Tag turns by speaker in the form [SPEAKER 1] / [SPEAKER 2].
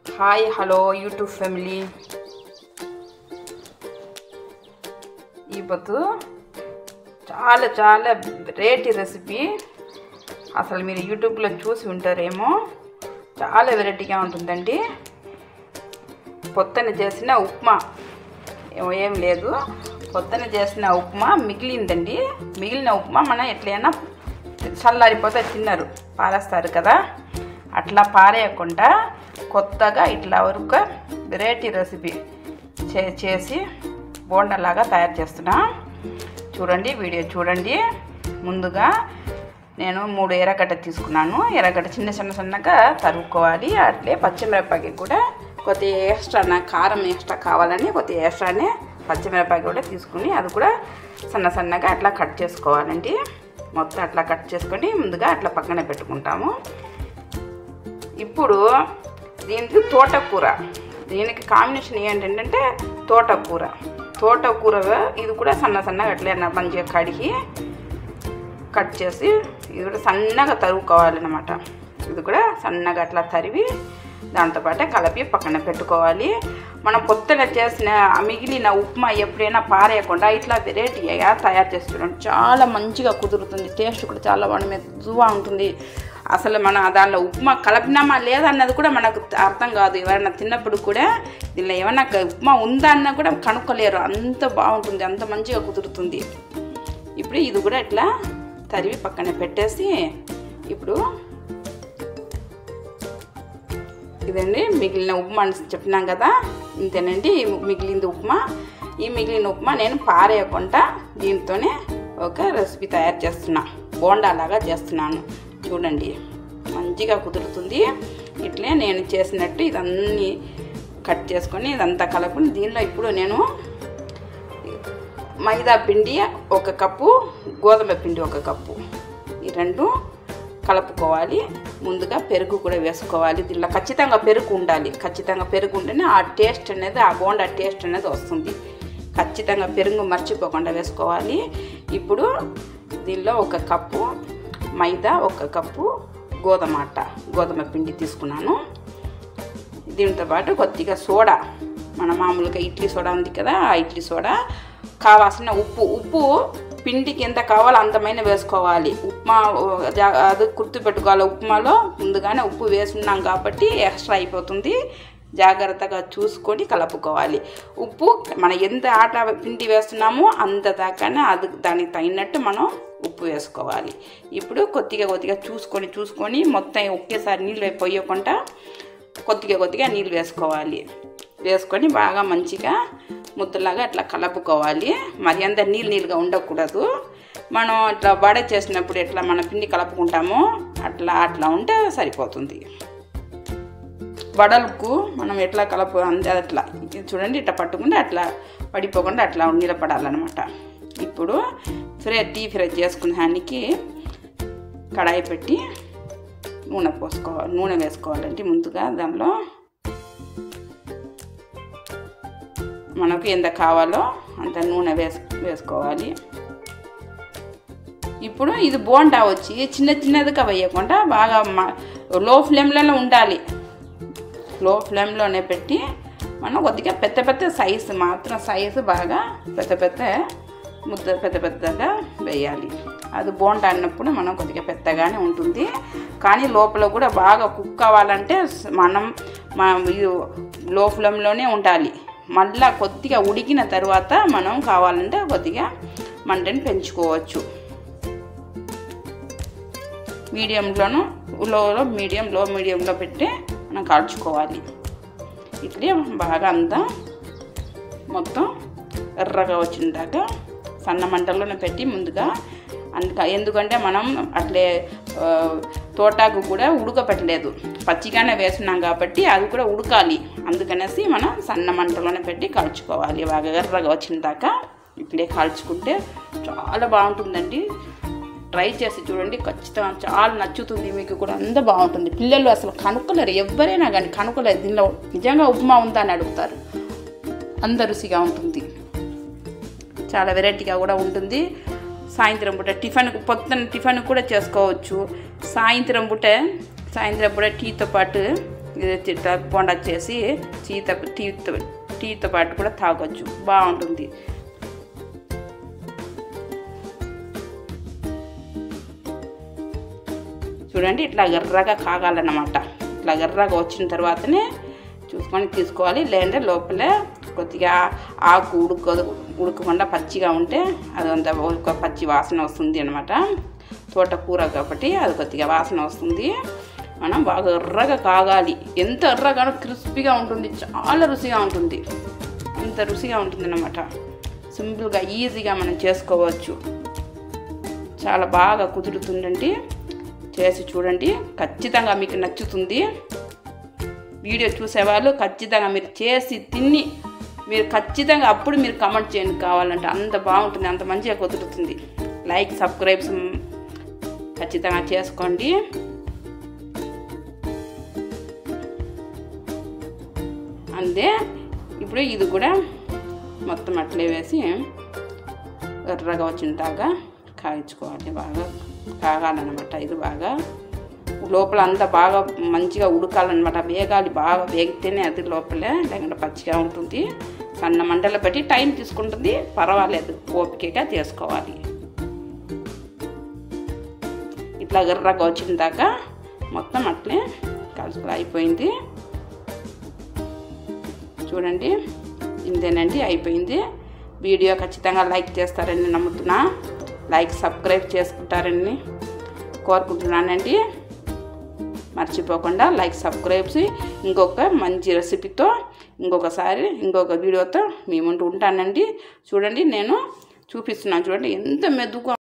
[SPEAKER 1] Hi hello YouTube family ಇವತ್ತು చాలా చాలా వెరైటీ రెసిపీ అసలు మీరు యూట్యూబ్లో చూసి ఉంటారేమో చాలా వెరైటీగా ఉంటుందండి పొద్దున చేసిన ఉప్మా ఏం లేదు పొద్దున చేసిన ఉప్మా మిగిలిందండి మిగిలిన ఉప్మా మనం ఎట్లైనా చల్లారిపోతే తిన్నారు పారేస్తారు కదా అట్లా పారేయకుండా కొత్తగా ఇట్లా ఒక వెరైటీ రెసిపీ చేసి బోండాలాగా తయారు చేస్తున్నా చూడండి వీడియో చూడండి ముందుగా నేను 3 ఎర్రగడ్డ తీసుకున్నాను ఎర్రగడ్డ చిన్నగా తరుక్కోవాలి అట్లే పచ్చిమిరపకాయ కూడా కొద్దిగా ఎక్స్ట్రా కారం ఎక్స్ట్రా కావాలని కొద్దిగా ఎక్స్ట్రానే పచ్చిమిరపకాయ కూడా తీసుకుని అది కూడా సన్నగా అట్లా కట్ చేసుకోవాలండి మొత్తం అట్లా కట్ చేసుకొని ముందుగా అట్లా పక్కన పెట్టుకుంటాము ఇప్పుడు దీనికి తోటకూర దీనికి కాంబినేషన్ ఏంటంటే తోటకూర ఇది కూడా సన్నగా అట్లా మంచిగా కడిగి కట్ చేసి ఇది కూడా సన్నగా తరుక్కోవాలన్నమాట ఇది కూడా సన్నగా అట్లా తరివి దాంతోపాటు కలిపి పక్కన పెట్టుకోవాలి మనం పొద్దున చేసిన మిగిలిన ఉప్మా ఎప్పుడైనా పారేయకుండా ఇట్లా వెరైటీగా తయారు చేస్తున్నాం చాలా మంచిగా కుదురుతుంది టేస్ట్ కూడా చాలా మెదుగా ఉంటుంది అసలు మన దానిలో ఉప్మా కలిపినామా లేదన్నది కూడా మనకు అర్థం కాదు ఎవరైనా తిన్నప్పుడు కూడా దీనిలో ఏమన్నా ఉప్మా ఉందా అన్నా కూడా కనుక్కోలేరు అంత బాగుంటుంది అంత మంచిగా కుదురుతుంది ఇప్పుడు ఇది కూడా ఇట్లా తరివి పక్కన పెట్టేసి ఇప్పుడు ఇదండి మిగిలిన ఉప్మా అని చెప్పినాం కదా ఇంతేనండి మిగిలిన ఉప్మా నేను పారేయకుండా దీంతోనే ఒక రెసిపీ తయారు చేస్తున్నా బోండాలాగా చేస్తున్నాను చూడండి మంచిగా కుదురుతుంది ఇట్లే నేను చేసినట్టు ఇదన్నీ కట్ చేసుకొని ఇదంతా కలుపుని దీనిలో ఇప్పుడు నేను మైదా పిండి 1 కప్పు గోధుమ పిండి 1 కప్పు ఈ రెండు కలుపుకోవాలి ముందుగా పెరుగు కూడా వేసుకోవాలి దీనిలో ఖచ్చితంగా పెరుగు ఉండాలి ఖచ్చితంగా పెరుగు ఉంటేనే ఆ టేస్ట్ అనేది ఆ బోండా టేస్ట్ అనేది వస్తుంది ఖచ్చితంగా పెరుగు మర్చిపోకుండా వేసుకోవాలి ఇప్పుడు దీనిలో 1 కప్పు మైదా 1 కప్పు గోధుమ పిండి తీసుకున్నాను దీంతో పాటు కొద్దిగా సోడా మన మామూలుగా ఇడ్లీ సోడా ఉంది కదా ఆ ఇడ్లీ సోడా కావాల్సిన ఉప్పు పిండికి ఎంత కావాలో అంతమైన వేసుకోవాలి ఉప్మా అది గుర్తుపెట్టుకోవాలి ఉప్మాలో ముందుగానే ఉప్పు వేసుకున్నాం కాబట్టి ఎక్స్ట్రా అయిపోతుంది జాగ్రత్తగా చూసుకొని కలుపుకోవాలి ఉప్పు మనం ఎంత ఆట పిండి వేస్తున్నామో అంత దాకానే అది దానికి తగినట్టు మనం ఉప్పు వేసుకోవాలి ఇప్పుడు కొద్దిగా చూసుకొని మొత్తం ఒకేసారి నీళ్ళు పోయకుండా కొద్దిగా నీళ్ళు వేసుకొని బాగా మంచిగా ముద్దలాగా అట్లా కలుపుకోవాలి మరి అంత నీళ్ళుగా ఉండకూడదు మనం ఇట్లా వడ చేసినప్పుడు ఎట్లా మన పిండి కలుపుకుంటామో అట్లా ఉంటే సరిపోతుంది వడలకు మనం ఎట్లా అట్లా చూడండి ఇట్లా పట్టుకుంటే అట్లా పడిపోకుండా అట్లా నిలబడాలన్నమాట ఇప్పుడు డీప్ ఫ్రై చేసుకునే దానికి కడాయి పెట్టి నూనె వేసుకోవాలంటే ముందుగా దానిలో మనకు ఎంత కావాలో అంత నూనె వేసుకోవాలి ఇప్పుడు ఇది బోండా వచ్చి చిన్నదిగా వేయకుండా బాగా లో ఫ్లేమ్లలో ఉండాలి లో ఫ్లేమ్లోనే పెట్టి మనం కొద్దిగా పెద్ద సైజు బాగా పెద్దగా వేయాలి అది బోండా అన్నప్పుడు మనం కొద్దిగా పెద్దగానే ఉంటుంది కానీ లోపల కూడా బాగా కుక్ అవ్వాలంటే మనం లో ఫ్లేమ్లోనే ఉండాలి మళ్ళీ కొద్దిగా ఉడికిన తర్వాత మనం కావాలంటే కొద్దిగా మంటని పెంచుకోవచ్చు మీడియంలో పెట్టి మనం కాల్చుకోవాలి ఇట్లే బాగా అంతా మొత్తం ఎర్రగా వచ్చిన దాకా సన్న మంటల్లోనే పెట్టి ముందుగా ఎందుకంటే మనం అట్లే తోటాకు కూడా ఉడకపెట్టలేదు పచ్చిగానే వేస్తున్నాం కాబట్టి అది కూడా ఉడకాలి అందుకనేసి మనం సన్న మంటలోనే పెట్టి కాల్చుకోవాలి బాగా ఎర్రగా వచ్చిన దాకా ఇట్లే కాల్చుకుంటే చాలా బాగుంటుందండి ట్రై చేసి చూడండి ఖచ్చితంగా చాలా నచ్చుతుంది మీకు కూడా అంత బాగుంటుంది పిల్లలు అసలు కనుక్కోలేరు ఎవరైనా కానీ కనుక్కోలేరు దీనిలో నిజంగా ఉప్మా ఉందా అని అడుగుతారు అంత రుచిగా ఉంటుంది చాలా వెరైటీగా కూడా ఉంటుంది సాయంత్రం పూట పొద్దున్న టిఫిన్ కూడా చేసుకోవచ్చు సాయంత్రం పూట టీతో పాటు ఇది బోండా చేసి టీతో పాటు కూడా తాగొచ్చు, బాగుంటుంది. చూడండి ఇట్లా గర్రగా కాగాలన్నమాట. ఇట్లా గర్రగా వచ్చిన తర్వాతనే చూసుకొని తీసుకోవాలి. లేదంటే లోపల కొద్దిగా ఆకు ఉడకకుండా పచ్చిగా ఉంటే అదంతా ఒక పచ్చి వాసన వస్తుంది అన్నమాట. తోటకూర కాబట్టి అది కొద్దిగా వాసన వస్తుంది. మనం బాగా ఎర్రగా కాగాలి. ఎంత ఎర్రగానో క్రిస్పీగా ఉంటుంది, చాలా రుచిగా ఉంటుంది. అంత రుచిగా ఉంటుంది అన్నమాట. సింపుల్గా ఈజీగా మనం చేసుకోవచ్చు. చాలా బాగా కుదురుతుందండి. చేసి చూడండి, ఖచ్చితంగా మీకు నచ్చుతుంది. వీడియో చూసేవాళ్ళు ఖచ్చితంగా మీరు చేసి తిని మీరు ఖచ్చితంగా అప్పుడు మీరు కమెంట్ చేయండి కావాలంటే. అంత బాగుంటుంది, అంత మంచిగా కుదురుతుంది. లైక్ సబ్స్క్రైబ్స్ ఖచ్చితంగా చేసుకోండి. అంతే. ఇప్పుడు ఇది కూడా మొత్తం అట్లే వేసి ఎర్రగా వచ్చిన దాకా కాయించుకోవాలి. బాగా కాగాలన్నమాట. ఇది బాగా లోపల అంతా బాగా మంచిగా ఉడకాలన్నమాట. వేగాలి, బాగా వేగితేనే అది లోపలే, లేకుండా పచ్చిగా ఉంటుంది. సన్న మంటలు పెట్టి టైం తీసుకుంటుంది, పర్వాలేదు, ఓపికగా చేసుకోవాలి. ఇట్లా ఎర్రగా వచ్చిన దాకా మొత్తం అట్లే కలుసుకు అయిపోయింది. చూడండి, ఇంతేనండి, అయిపోయింది. వీడియో ఖచ్చితంగా లైక్ చేస్తారని నమ్ముతున్నా. లైక్ సబ్స్క్రైబ్ చేసుకుంటారని కోరుకుంటున్నానండి. మర్చిపోకుండా లైక్ సబ్స్క్రైబ్స్. ఇంకొక మంచి రెసిపీతో ఇంకొక వీడియోతో మీ ముందు ఉంటానండి. చూడండి, నేను చూపిస్తున్నాను. చూడండి ఎంత మెదుగా